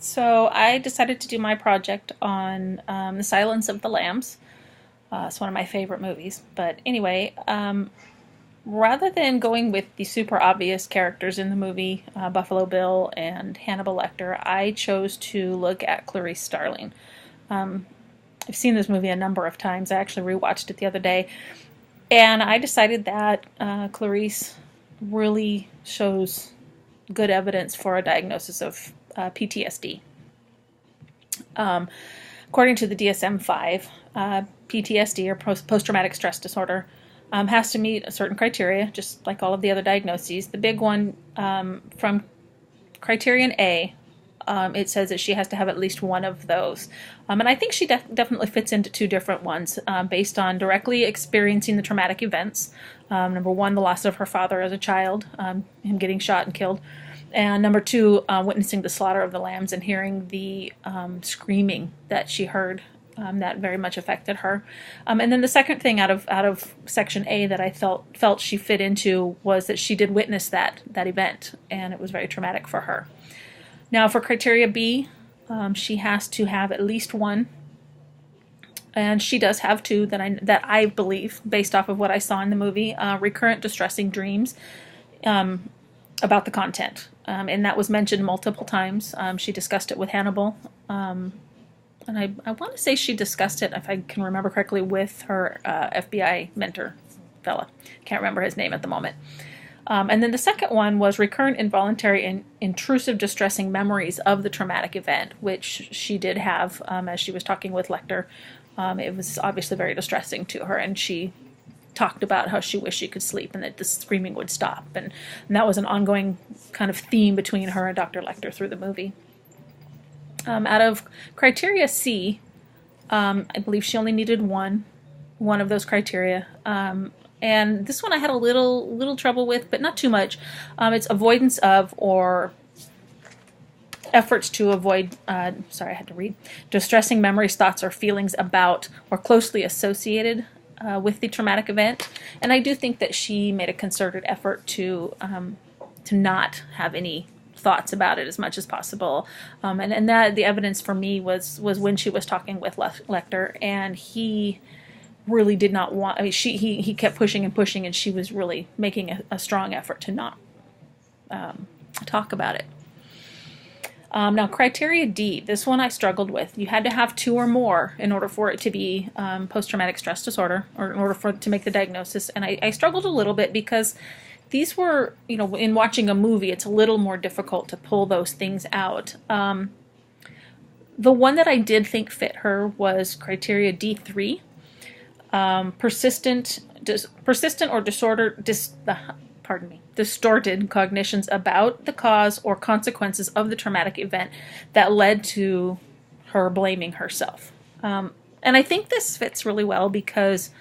So I decided to do my project on The Silence of the Lambs. It's one of my favorite movies. But anyway, rather than going with the super obvious characters in the movie, Buffalo Bill and Hannibal Lecter, I chose to look at Clarice Starling. I've seen this movie a number of times. I actually rewatched it the other day. And I decided that Clarice really shows good evidence for a diagnosis of PTSD. According to the DSM-5, PTSD, or post-traumatic stress disorder, has to meet a certain criteria, just like all of the other diagnoses. The big one from criterion A, it says that she has to have at least one of those. And I think she definitely fits into two different ones based on directly experiencing the traumatic events. Number one, the loss of her father as a child, him getting shot and killed. And number two, witnessing the slaughter of the lambs and hearing the screaming that she heard that very much affected her. And then the second thing out of section A that I felt she fit into was that she did witness that event, and it was very traumatic for her. Now for criteria B, she has to have at least one, and she does have two that I believe, based off of what I saw in the movie, recurrent distressing dreams about the content. And that was mentioned multiple times. She discussed it with Hannibal. And I want to say she discussed it, if I can remember correctly, with her FBI mentor fella. Can't remember his name at the moment. And then the second one was recurrent involuntary and intrusive distressing memories of the traumatic event, which she did have as she was talking with Lecter. It was obviously very distressing to her, and she talked about how she wished she could sleep and that the screaming would stop. And that was an ongoing kind of theme between her and Dr. Lecter through the movie. Out of criteria C, I believe she only needed one of those criteria. And this one I had a little trouble with, but not too much. It's avoidance of or efforts to avoid, distressing memories, thoughts, or feelings about or closely associated with the traumatic event. And I do think that she made a concerted effort to not have any thoughts about it as much as possible. And that the evidence for me was when she was talking with Lecter, and he really did not want, he kept pushing and pushing, and she was really making a strong effort to not talk about it. Now, criteria D, this one I struggled with. You had to have two or more in order for it to be post-traumatic stress disorder, or in order for it to make the diagnosis. And I struggled a little bit because these were, in watching a movie, it's a little more difficult to pull those things out. The one that I did think fit her was criteria D3. Persistent or distorted cognitions about the cause or consequences of the traumatic event that led to her blaming herself. And I think this fits really well because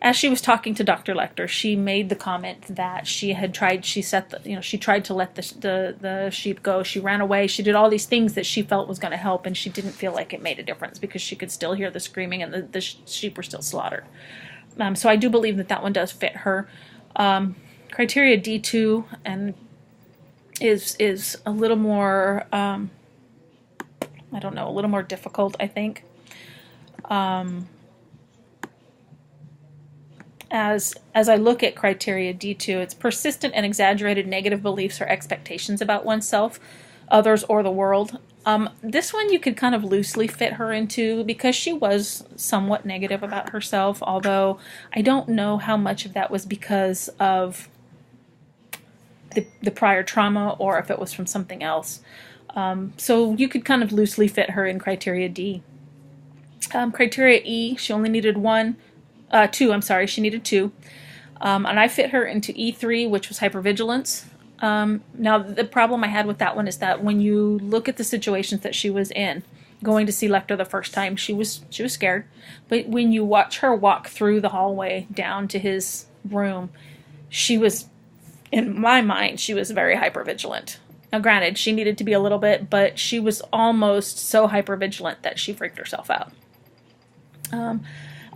as she was talking to Dr. Lecter, she made the comment that she tried to let the sheep go. She ran away. She did all these things that she felt was going to help, and she didn't feel like it made a difference because she could still hear the screaming and the sheep were still slaughtered. So I do believe that one does fit her. Criteria D2 and is a little more, a little more difficult, I think. As I look at criteria D2, it's persistent and exaggerated negative beliefs or expectations about oneself, others, or the world. This one you could kind of loosely fit her into because she was somewhat negative about herself, although I don't know how much of that was because of the prior trauma or if it was from something else. So you could kind of loosely fit her in criteria D. Criteria E, she only needed two. She needed two. And I fit her into E3, which was hypervigilance. Now, the problem I had with that one is that when you look at the situations that she was in, going to see Lecter the first time, she was scared. But when you watch her walk through the hallway down to his room, she was, in my mind, she was very hypervigilant. Now, granted, she needed to be a little bit, but she was almost so hypervigilant that she freaked herself out.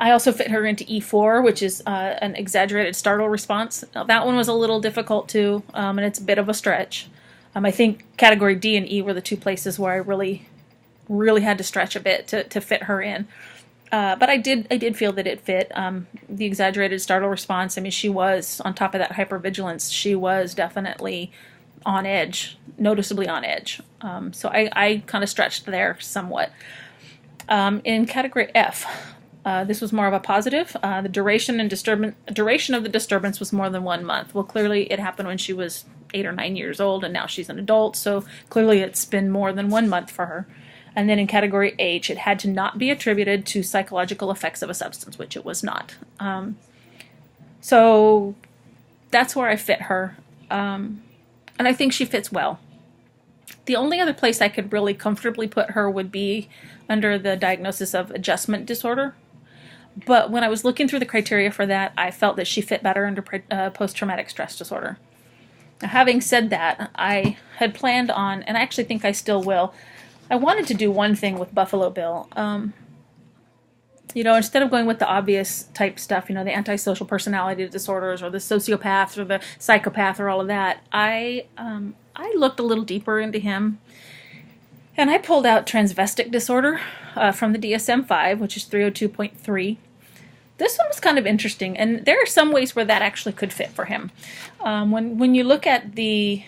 I also fit her into E4, which is an exaggerated startle response. Now, that one was a little difficult too, and it's a bit of a stretch. I think category D and E were the two places where I really had to stretch a bit to fit her in. But I did feel that it fit. The exaggerated startle response, I mean, she was, on top of that hypervigilance, she was definitely on edge, noticeably on edge. So I kind of stretched there somewhat. In category F, this was more of a positive. The duration of the disturbance was more than 1 month. Well, clearly it happened when she was 8 or 9 years old, and now she's an adult, so clearly it's been more than 1 month for her. And then in category H, it had to not be attributed to psychological effects of a substance, which it was not. So that's where I fit her. And I think she fits well. The only other place I could really comfortably put her would be under the diagnosis of adjustment disorder. But when I was looking through the criteria for that, I felt that she fit better under post-traumatic stress disorder. Now, having said that, I had planned on, and I actually think I still will, I wanted to do one thing with Buffalo Bill. Instead of going with the obvious type stuff, the antisocial personality disorders or the sociopath or the psychopath or all of that, I looked a little deeper into him. And I pulled out transvestic disorder from the DSM-5, which is 302.3. This one was kind of interesting, and there are some ways where that actually could fit for him. When you look at the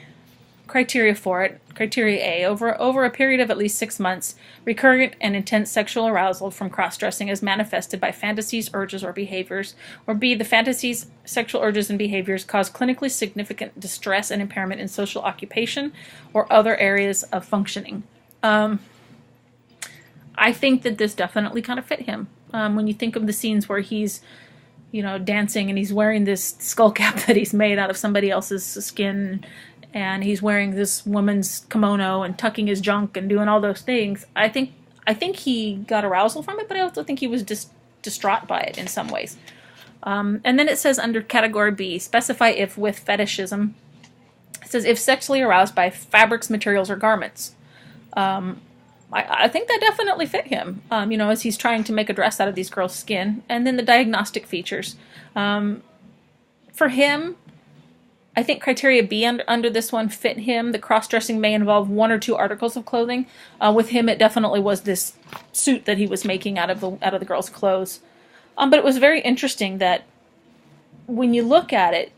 criteria for it, criteria A, over a period of at least 6 months, recurrent and intense sexual arousal from cross-dressing is manifested by fantasies, urges, or behaviors, or B, the fantasies, sexual urges, and behaviors cause clinically significant distress and impairment in social occupation or other areas of functioning. I think that this definitely kind of fit him. When you think of the scenes where he's, dancing and he's wearing this skull cap that he's made out of somebody else's skin, and he's wearing this woman's kimono and tucking his junk and doing all those things, I think he got arousal from it, but I also think he was distraught by it in some ways. And then it says under category B, specify if with fetishism. It says if sexually aroused by fabrics, materials, or garments. I think that definitely fit him, as he's trying to make a dress out of these girls' skin. And then the diagnostic features. For him, I think criteria B under this one fit him. The cross-dressing may involve 1 or 2 articles of clothing. With him, it definitely was this suit that he was making out of the girls' clothes. But it was very interesting that when you look at it,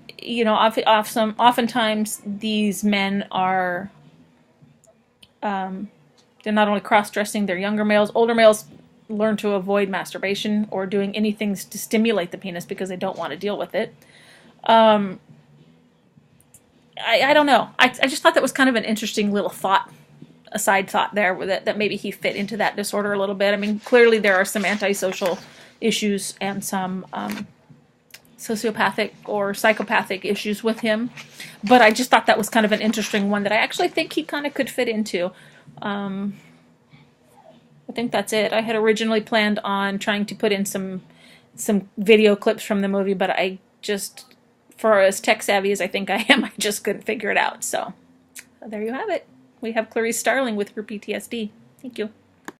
oftentimes these men are... they're not only cross-dressing, they're younger males. Older males learn to avoid masturbation or doing anything to stimulate the penis because they don't want to deal with it. I don't know. I just thought that was kind of an interesting little a side thought there, that maybe he fit into that disorder a little bit. I mean, clearly there are some antisocial issues and some sociopathic or psychopathic issues with him. But I just thought that was kind of an interesting one that I actually think he kind of could fit into. I think that's it. I had originally planned on trying to put in some video clips from the movie, but I just, for as tech savvy as I think I am, I just couldn't figure it out. So there you have it. We have Clarice Starling with her PTSD. Thank you.